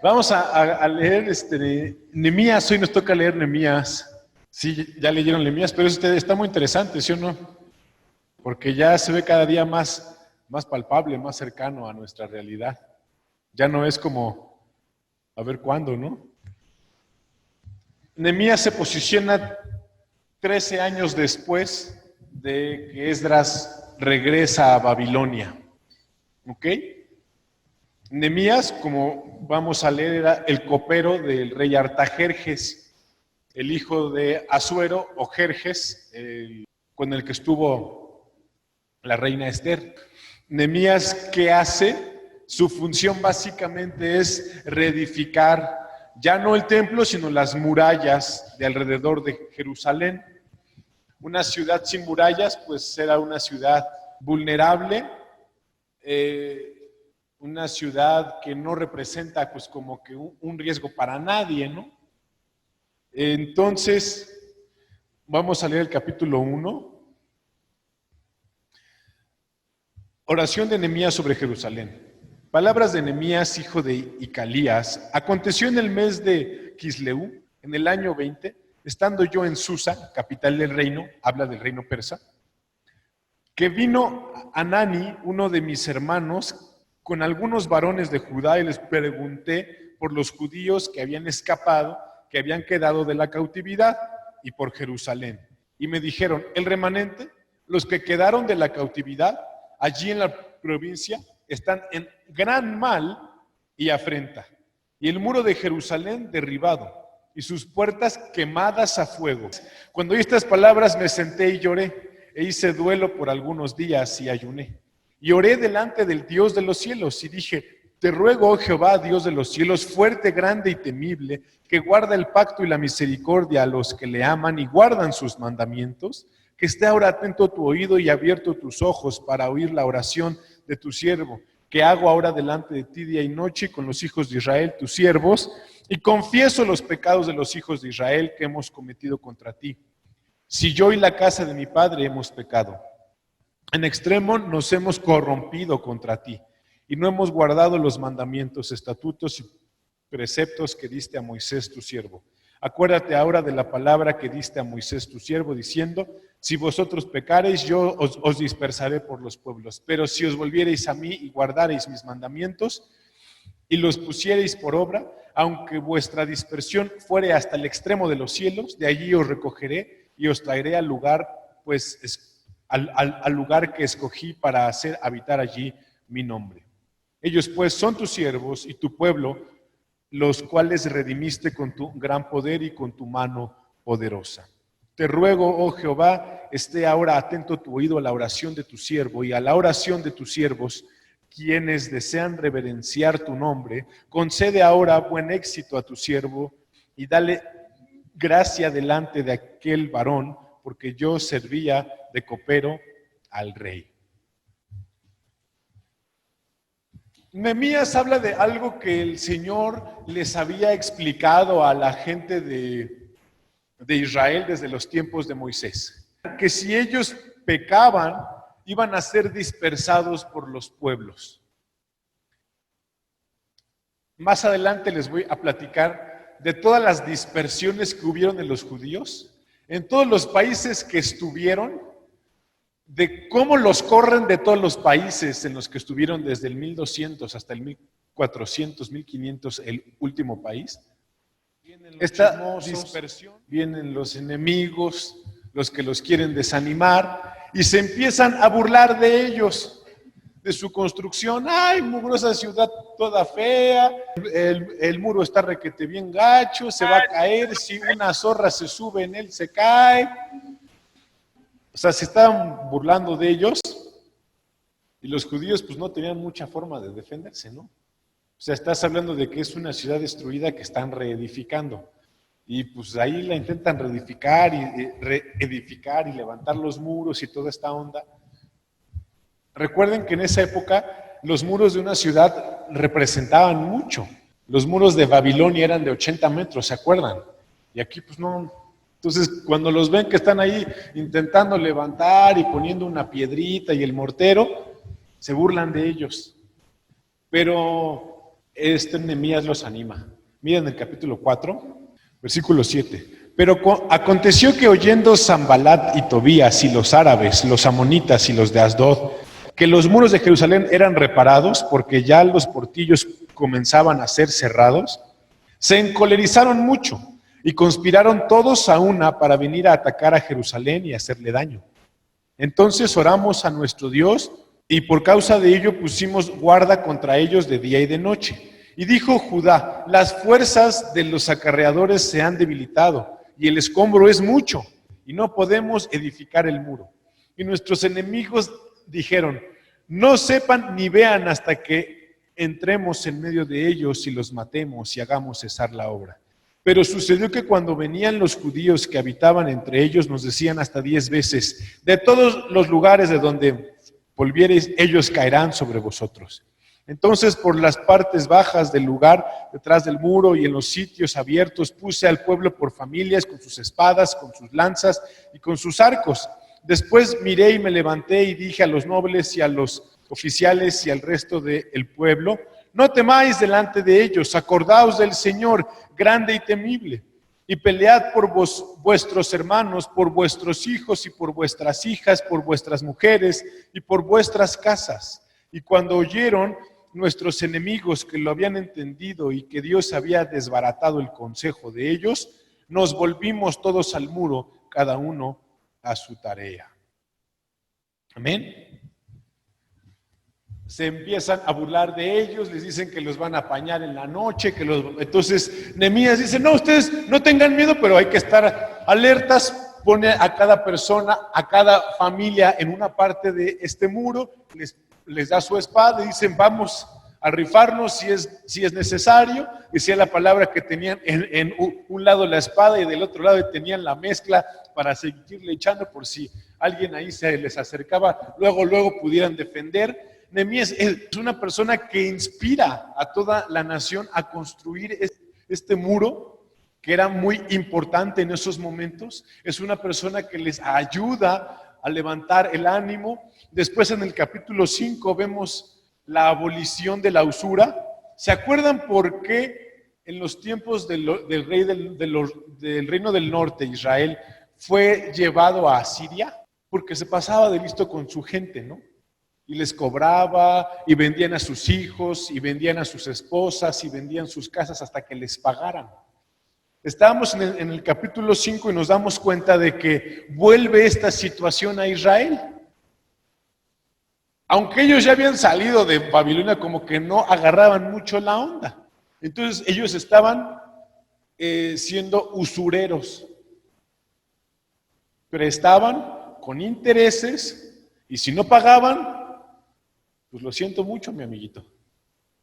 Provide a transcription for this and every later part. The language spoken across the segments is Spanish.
Vamos a leer Nehemías. Hoy nos toca leer Nehemías. Sí, ya leyeron Nehemías, pero está muy interesante, ¿sí o no? Porque ya se ve cada día más palpable, más cercano a nuestra realidad. Ya no es como, a ver cuándo, ¿no? Nehemías se posiciona 13 años después de que Esdras regresa a Babilonia. ¿Ok? Nehemías, como vamos a leer, era el copero del rey Artajerjes, el hijo de Asuero o Jerjes, con el que estuvo la reina Esther. Nehemías, ¿qué hace? Su función básicamente es reedificar ya no el templo, sino las murallas de alrededor de Jerusalén. Una ciudad sin murallas, pues era una ciudad vulnerable, una ciudad que no representa pues como que un riesgo para nadie, ¿no? Entonces, vamos a leer el capítulo 1. Oración de Nehemías sobre Jerusalén. Palabras de Nehemías, hijo de Icalías. Aconteció en el mes de Quisleu, en el año 20, estando yo en Susa, capital del reino, habla del reino persa, que vino Anani, uno de mis hermanos, con algunos varones de Judá, y les pregunté por los judíos que habían escapado, que habían quedado de la cautividad, y por Jerusalén. Y me dijeron, el remanente, los que quedaron de la cautividad, allí en la provincia, están en gran mal y afrenta, y el muro de Jerusalén derribado, y sus puertas quemadas a fuego. Cuando oí estas palabras me senté y lloré, e hice duelo por algunos días y ayuné. Y oré delante del Dios de los cielos y dije, te ruego, oh Jehová, Dios de los cielos, fuerte, grande y temible, que guarda el pacto y la misericordia a los que le aman y guardan sus mandamientos, que esté ahora atento tu oído y abierto tus ojos para oír la oración de tu siervo, que hago ahora delante de ti día y noche con los hijos de Israel, tus siervos, y confieso los pecados de los hijos de Israel que hemos cometido contra ti. Si yo y la casa de mi padre hemos pecado, en extremo nos hemos corrompido contra ti, y no hemos guardado los mandamientos, estatutos y preceptos que diste a Moisés tu siervo. Acuérdate ahora de la palabra que diste a Moisés tu siervo, diciendo, si vosotros pecareis, yo os dispersaré por los pueblos. Pero si os volviereis a mí y guardareis mis mandamientos y los pusiereis por obra, aunque vuestra dispersión fuere hasta el extremo de los cielos, de allí os recogeré y os traeré al lugar, pues, al lugar que escogí para hacer habitar allí mi nombre. Ellos pues son tus siervos y tu pueblo, los cuales redimiste con tu gran poder y con tu mano poderosa. Te ruego, oh Jehová, esté ahora atento tu oído a la oración de tu siervo y a la oración de tus siervos, quienes desean reverenciar tu nombre. Concede ahora buen éxito a tu siervo y dale gracia delante de aquel varón, porque yo servía de copero al rey. Nehemías habla de algo que el Señor les había explicado a la gente de Israel desde los tiempos de Moisés, que si ellos pecaban, iban a ser dispersados por los pueblos. Más adelante les voy a platicar de todas las dispersiones que hubieron de los judíos, en todos los países que estuvieron, de cómo los corren de todos los países en los que estuvieron desde el 1200 hasta el 1400, 1500, el último país. Esta dispersión, vienen los enemigos, los que los quieren desanimar, y se empiezan a burlar de ellos, de su construcción. ¡Ay, mugrosa ciudad toda fea! El muro está requete bien gacho, se va a caer, si una zorra se sube en él se cae. O sea, se estaban burlando de ellos, y los judíos pues no tenían mucha forma de defenderse, ¿no? O sea, estás hablando de que es una ciudad destruida que están reedificando. Y pues ahí la intentan reedificar y levantar los muros y toda esta onda. Recuerden que en esa época los muros de una ciudad representaban mucho. Los muros de Babilonia eran de 80 metros, ¿se acuerdan? Y aquí pues no. Entonces, cuando los ven que están ahí intentando levantar y poniendo una piedrita y el mortero, se burlan de ellos. Pero Nehemías los anima. Miren el capítulo 4, versículo 7. Pero aconteció que oyendo Sanbalat y Tobías y los árabes, los amonitas y los de Asdod, que los muros de Jerusalén eran reparados porque ya los portillos comenzaban a ser cerrados, se encolerizaron mucho y conspiraron todos a una para venir a atacar a Jerusalén y hacerle daño. Entonces oramos a nuestro Dios y por causa de ello pusimos guarda contra ellos de día y de noche. Y dijo Judá: las fuerzas de los acarreadores se han debilitado y el escombro es mucho y no podemos edificar el muro. Y nuestros enemigos dijeron: no sepan ni vean hasta que entremos en medio de ellos y los matemos y hagamos cesar la obra. Pero sucedió que cuando venían los judíos que habitaban entre ellos, nos decían hasta 10 veces: de todos los lugares de donde volviereis, ellos caerán sobre vosotros. Entonces, por las partes bajas del lugar, detrás del muro y en los sitios abiertos, puse al pueblo por familias, con sus espadas, con sus lanzas y con sus arcos. Después miré y me levanté y dije a los nobles y a los oficiales y al resto del pueblo: no temáis delante de ellos, acordaos del Señor, grande y temible, y pelead por vuestros hermanos, por vuestros hijos y por vuestras hijas, por vuestras mujeres y por vuestras casas. Y cuando oyeron nuestros enemigos que lo habían entendido y que Dios había desbaratado el consejo de ellos, nos volvimos todos al muro, cada uno a su tarea. Amén. Se empiezan a burlar de ellos, les dicen que los van a apañar en la noche, entonces Nehemías dice: no, ustedes no tengan miedo, pero hay que estar alertas. Pone a cada persona, a cada familia en una parte de este muro, les da su espada y dicen: vamos a rifarnos si es necesario. Decía la palabra que tenían en un lado la espada y del otro lado tenían la mezcla para seguirle echando por si alguien ahí se les acercaba, luego pudieran defender. Nehemías es una persona que inspira a toda la nación a construir este muro, que era muy importante en esos momentos. Es una persona que les ayuda a levantar el ánimo. Después, en el capítulo 5 vemos la abolición de la usura. ¿Se acuerdan por qué en los tiempos del reino del norte, Israel, fue llevado a Asiria? Porque se pasaba de listo con su gente, ¿no? Y les cobraba, y vendían a sus hijos, y vendían a sus esposas, y vendían sus casas hasta que les pagaran. Estábamos en el capítulo 5 y nos damos cuenta de que vuelve esta situación a Israel. Aunque ellos ya habían salido de Babilonia, como que no agarraban mucho la onda. Entonces ellos estaban siendo usureros. Prestaban con intereses, y si no pagaban, pues lo siento mucho, mi amiguito.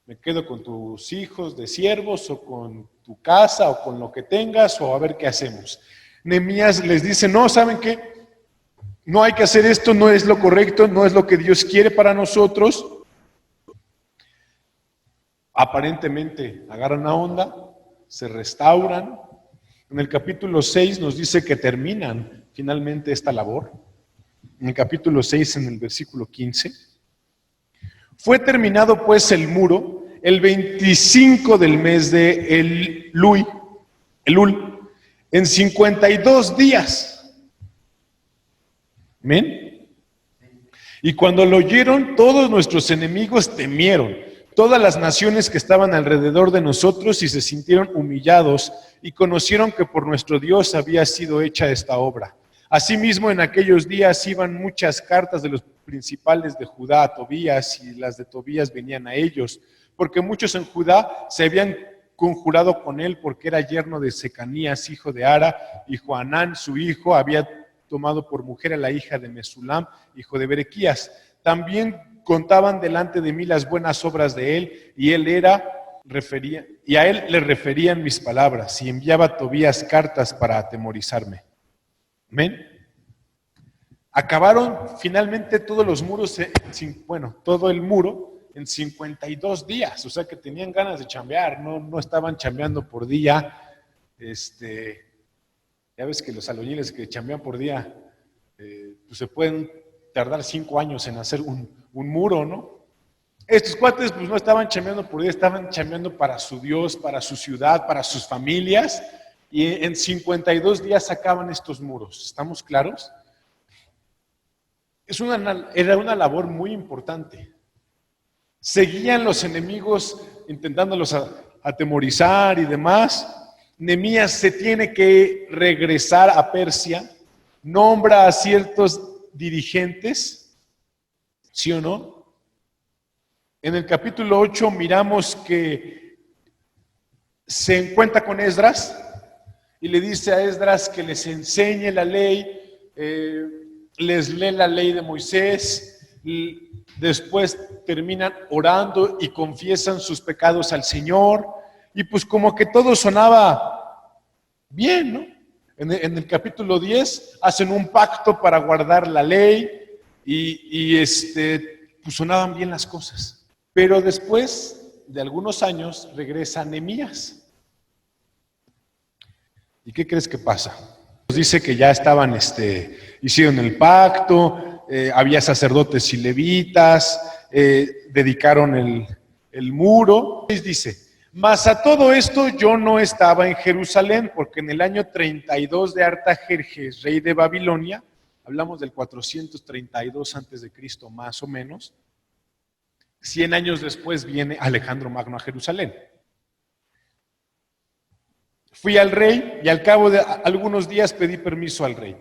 Me quedo con tus hijos de siervos, o con tu casa, o con lo que tengas, o a ver qué hacemos. Nehemías les dice: no, ¿saben qué? No hay que hacer esto, no es lo correcto, no es lo que Dios quiere para nosotros. Aparentemente agarran la onda, se restauran. En el capítulo 6 nos dice que terminan finalmente esta labor. En el capítulo 6, en el versículo 15. Fue terminado pues el muro el 25 del mes de Elul, en 52 días. ¿Amén? Y cuando lo oyeron, todos nuestros enemigos temieron, todas las naciones que estaban alrededor de nosotros, y se sintieron humillados y conocieron que por nuestro Dios había sido hecha esta obra. Asimismo, en aquellos días iban muchas cartas de los principales de Judá a Tobías, y las de Tobías venían a ellos, porque muchos en Judá se habían conjurado con él, porque era yerno de Secanías, hijo de Ara, y Johanán, su hijo, había tomado por mujer a la hija de Mesulam, hijo de Berequías. También contaban delante de mí las buenas obras de él, y a él le referían mis palabras, y enviaba a Tobías cartas para atemorizarme. Amén. Acabaron finalmente todos los muros, todo el muro en 52 días, o sea que tenían ganas de chambear, no estaban chambeando por día. Ya ves que los albañiles que chambean por día, pues se pueden tardar 5 años en hacer un muro, ¿no? Estos cuates pues no estaban chambeando por Dios, estaban chambeando para su Dios, para su ciudad, para sus familias, y en 52 días sacaban estos muros. ¿Estamos claros? Era una labor muy importante. Seguían los enemigos intentándolos atemorizar y demás. Nehemías se tiene que regresar a Persia, nombra a ciertos dirigentes, ¿sí o no? En el capítulo 8 miramos que se encuentra con Esdras y le dice a Esdras que les enseñe la ley, les lee la ley de Moisés, y después terminan orando y confiesan sus pecados al Señor, y pues como que todo sonaba bien, ¿no? En el capítulo 10 hacen un pacto para guardar la ley y pues sonaban bien las cosas. Pero después de algunos años regresa Nehemías. ¿Y qué crees que pasa? Nos dice que ya estaban, hicieron el pacto, había sacerdotes y levitas, dedicaron el muro. Dice, mas a todo esto yo no estaba en Jerusalén, porque en el año 32 de Artajerjes, rey de Babilonia, hablamos del 432 antes de Cristo más o menos, 100 años después viene Alejandro Magno a Jerusalén. Fui al rey y al cabo de algunos días pedí permiso al rey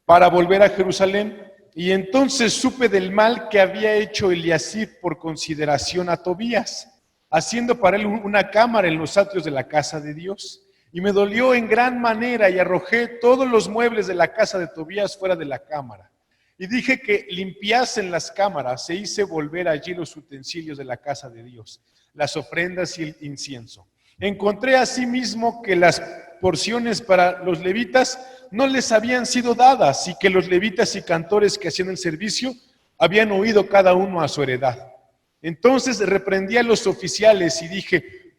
para volver a Jerusalén, y entonces supe del mal que había hecho Eliasib por consideración a Tobías, haciendo para él una cámara en los atrios de la casa de Dios. Y me dolió en gran manera y arrojé todos los muebles de la casa de Tobías fuera de la cámara. Y dije que limpiasen las cámaras e hice volver allí los utensilios de la casa de Dios, las ofrendas y el incienso. Encontré asimismo que las porciones para los levitas no les habían sido dadas, y que los levitas y cantores que hacían el servicio habían huido cada uno a su heredad. Entonces reprendí a los oficiales y dije,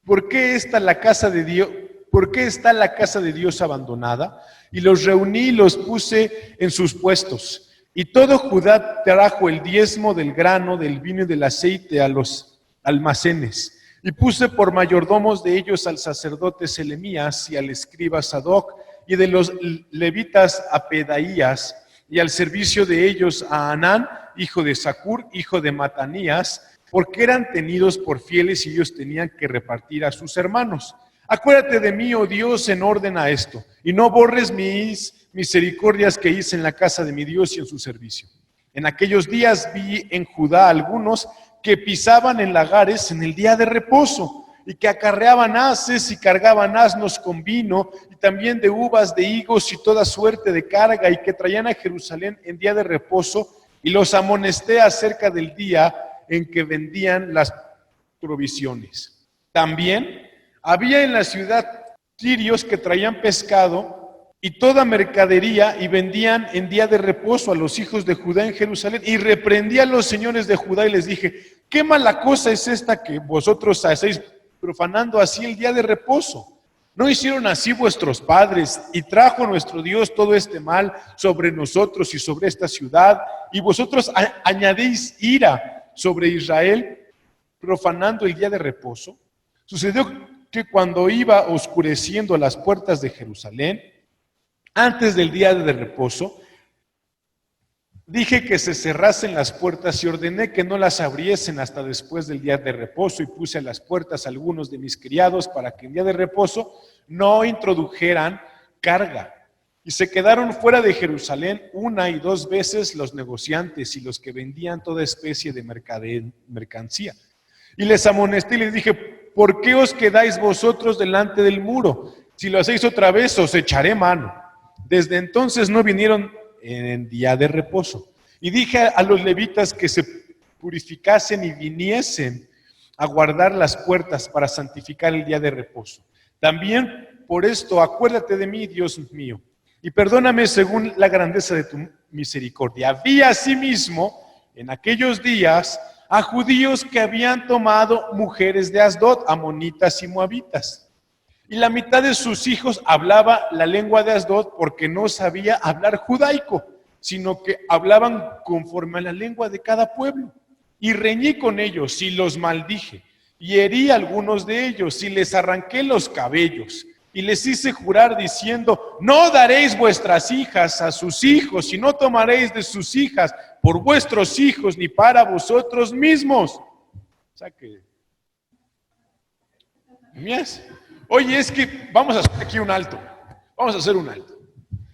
¿por qué está la casa de Dios abandonada? Y los reuní y los puse en sus puestos. Y todo Judá trajo el diezmo del grano, del vino y del aceite a los almacenes. Y puse por mayordomos de ellos al sacerdote Selemías y al escriba Sadoc, y de los levitas a Pedaías, y al servicio de ellos a Anán, hijo de Zacur, hijo de Matanías, porque eran tenidos por fieles y ellos tenían que repartir a sus hermanos. Acuérdate de mí, oh Dios, en orden a esto, y no borres mis misericordias que hice en la casa de mi Dios y en su servicio. En aquellos días vi en Judá algunos que pisaban en lagares en el día de reposo, y que acarreaban haces y cargaban asnos con vino, y también de uvas, de higos y toda suerte de carga, y que traían a Jerusalén en día de reposo, y los amonesté acerca del día en que vendían las provisiones. También había en la ciudad sirios que traían pescado y toda mercadería, y vendían en día de reposo a los hijos de Judá en Jerusalén. Y reprendí a los señores de Judá y les dije, ¿qué mala cosa es esta que vosotros hacéis profanando así el día de reposo? ¿No hicieron así vuestros padres? Y trajo nuestro Dios todo este mal sobre nosotros y sobre esta ciudad, y vosotros añadís ira sobre Israel, profanando el día de reposo. Sucedió que cuando iba oscureciendo las puertas de Jerusalén, antes del día de reposo, dije que se cerrasen las puertas y ordené que no las abriesen hasta después del día de reposo, y puse a las puertas a algunos de mis criados para que en día de reposo no introdujeran carga. Y se quedaron fuera de Jerusalén 1 y 2 veces los negociantes y los que vendían toda especie de mercancía. Y les amonesté y les dije, ¿por qué os quedáis vosotros delante del muro? Si lo hacéis otra vez, os echaré mano. Desde entonces no vinieron en día de reposo. Y dije a los levitas que se purificasen y viniesen a guardar las puertas para santificar el día de reposo. También por esto acuérdate de mí, Dios mío, y perdóname según la grandeza de tu misericordia. Había asimismo en aquellos días a judíos que habían tomado mujeres de Asdod, amonitas y moabitas. Y la mitad de sus hijos hablaba la lengua de Asdod, porque no sabía hablar judaico, sino que hablaban conforme a la lengua de cada pueblo. y reñí con ellos y los maldije, y herí a algunos de ellos y les arranqué los cabellos, y les hice jurar diciendo: no daréis vuestras hijas a sus hijos, y no tomaréis de sus hijas por vuestros hijos, ni para vosotros mismos. O sea que, Nehemías, oye, es que vamos a hacer aquí un alto, vamos a hacer un alto.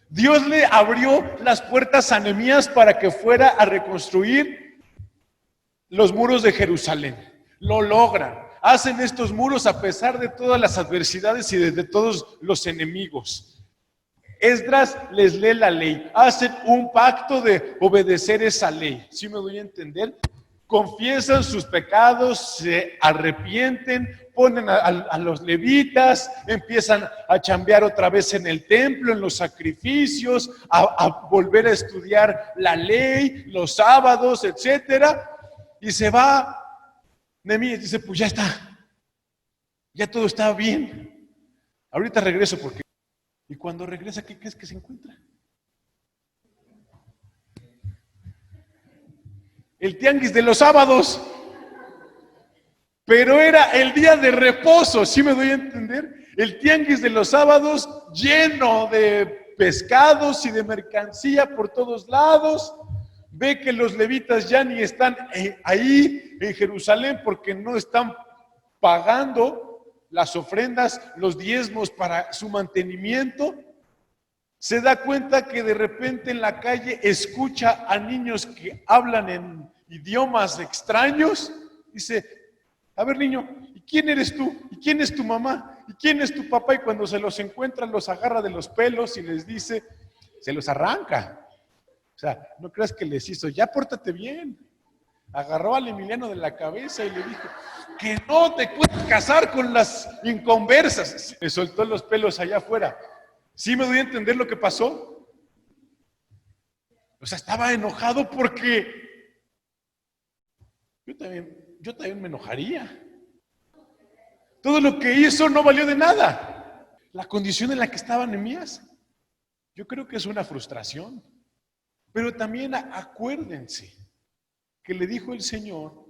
Dios le abrió las puertas a Nehemías para que fuera a reconstruir los muros de Jerusalén. Lo logran. Hacen estos muros a pesar de todas las adversidades y de todos los enemigos. Esdras les lee la ley. Hacen un pacto de obedecer esa ley. ¿Sí me doy a entender? Confiesan sus pecados, se arrepienten, ponen a los levitas, empiezan a chambear otra vez en el templo, en los sacrificios, a volver a estudiar la ley, los sábados, etcétera. Y se va Nehemías, dice: pues ya está, ya todo está bien, ahorita regreso porque... Y cuando regresa, ¿qué crees que se encuentra? El tianguis de los sábados. Pero era el día de reposo, ¿sí me doy a entender? El tianguis de los sábados lleno de pescados y de mercancía por todos lados. Ve que los levitas ya ni están ahí en Jerusalén porque no están pagando las ofrendas, los diezmos para su mantenimiento. Se da cuenta que de repente en la calle escucha a niños que hablan en idiomas extraños. Dice: a ver, niño, ¿y quién eres tú? ¿Y quién es tu mamá? ¿Y quién es tu papá? Y cuando se los encuentra, los agarra de los pelos y les dice, se los arranca. O sea, no creas que les hizo: ya pórtate bien. Agarró al Emiliano de la cabeza y le dijo: que no te puedes casar con las inconversas. Le soltó los pelos allá afuera. ¿Sí me doy a entender lo que pasó? O sea, estaba enojado porque yo también me enojaría. Todo lo que hizo no valió de nada. La condición en la que estaba Nehemías, yo creo que es una frustración. Pero también acuérdense que le dijo el Señor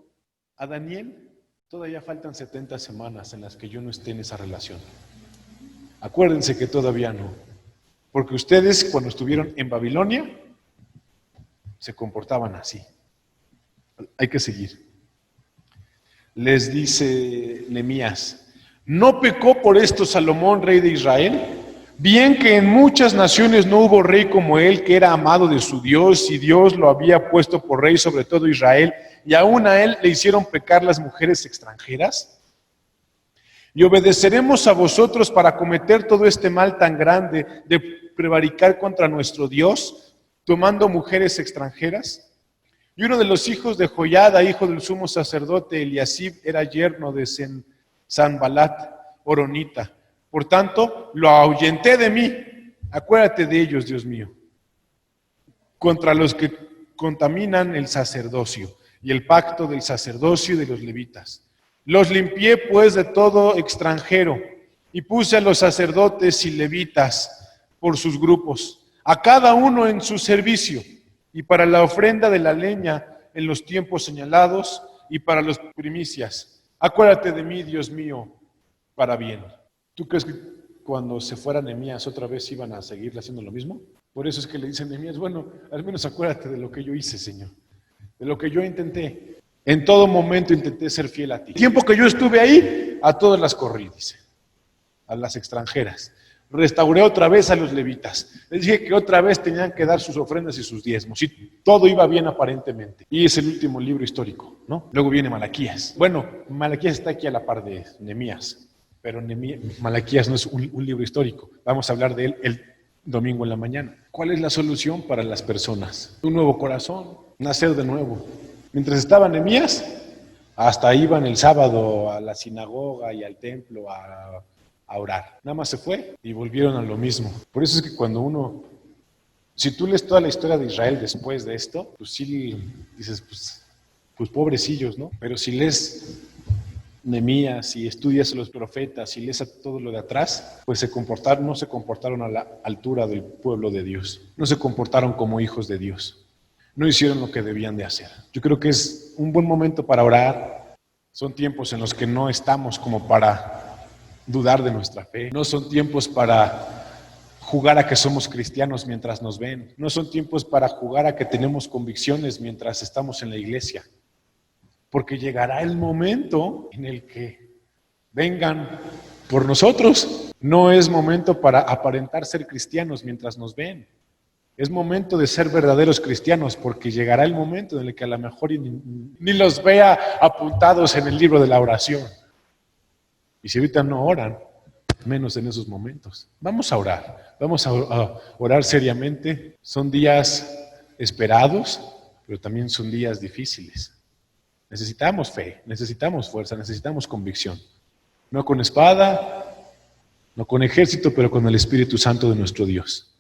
a Daniel: todavía faltan 70 semanas en las que yo no esté en esa relación. Acuérdense que todavía no. Porque ustedes, cuando estuvieron en Babilonia, se comportaban así. Hay que seguir. Les dice Nehemías: ¿no pecó por esto Salomón, rey de Israel? Bien que en muchas naciones no hubo rey como él, que era amado de su Dios, y Dios lo había puesto por rey sobre todo Israel, y aún a él le hicieron pecar las mujeres extranjeras. Y obedeceremos a vosotros para cometer todo este mal tan grande de prevaricar contra nuestro Dios, tomando mujeres extranjeras. Y uno de los hijos de Joiada, hijo del sumo sacerdote Eliasib, era yerno de Sanbalat horonita. Por tanto, lo ahuyenté de mí. Acuérdate de ellos, Dios mío, contra los que contaminan el sacerdocio y el pacto del sacerdocio y de los levitas. Los limpié pues de todo extranjero y puse a los sacerdotes y levitas por sus grupos, a cada uno en su servicio, y para la ofrenda de la leña en los tiempos señalados y para las primicias. Acuérdate de mí, Dios mío, para bien. ¿Tú crees que cuando se fuera Nehemías otra vez iban a seguir haciendo lo mismo? Por eso es que le dicen a Nehemías: bueno, al menos acuérdate de lo que yo hice, Señor, de lo que yo intenté. En todo momento intenté ser fiel a ti. El tiempo que yo estuve ahí, a todas las corrí, dice, a las extranjeras. Restauré otra vez a los levitas. Les dije que otra vez tenían que dar sus ofrendas y sus diezmos. Y todo iba bien aparentemente. Y es el último libro histórico, ¿no? Luego viene Malaquías. Bueno, Malaquías está aquí a la par de Nehemías. Pero Malaquías no es un libro histórico. Vamos a hablar de él el domingo en la mañana. ¿Cuál es la solución para las personas? Un nuevo corazón, nacer de nuevo. Mientras estaba Nehemías, hasta iban el sábado a la sinagoga y al templo a orar. Nada más se fue y volvieron a lo mismo. Por eso es que cuando uno, si tú lees toda la historia de Israel después de esto, pues sí dices, pues pobrecillos, ¿no? Pero si lees Nehemías y estudias a los profetas y lees a todo lo de atrás, pues no se comportaron a la altura del pueblo de Dios. No se comportaron como hijos de Dios. no hicieron lo que debían de hacer. Yo creo que es un buen momento para orar. Son tiempos en los que no estamos como para dudar de nuestra fe. No son tiempos para jugar a que somos cristianos mientras nos ven. No son tiempos para jugar a que tenemos convicciones mientras estamos en la iglesia. Porque llegará el momento en el que vengan por nosotros. No es momento para aparentar ser cristianos mientras nos ven. Es momento de ser verdaderos cristianos, porque llegará el momento en el que a lo mejor ni los vea apuntados en el libro de la oración. Y si ahorita no oran, menos en esos momentos. Vamos a orar, vamos a orar seriamente. Son días esperados, pero también son días difíciles. Necesitamos fe, necesitamos fuerza, necesitamos convicción. No con espada, no con ejército, pero con el Espíritu Santo de nuestro Dios.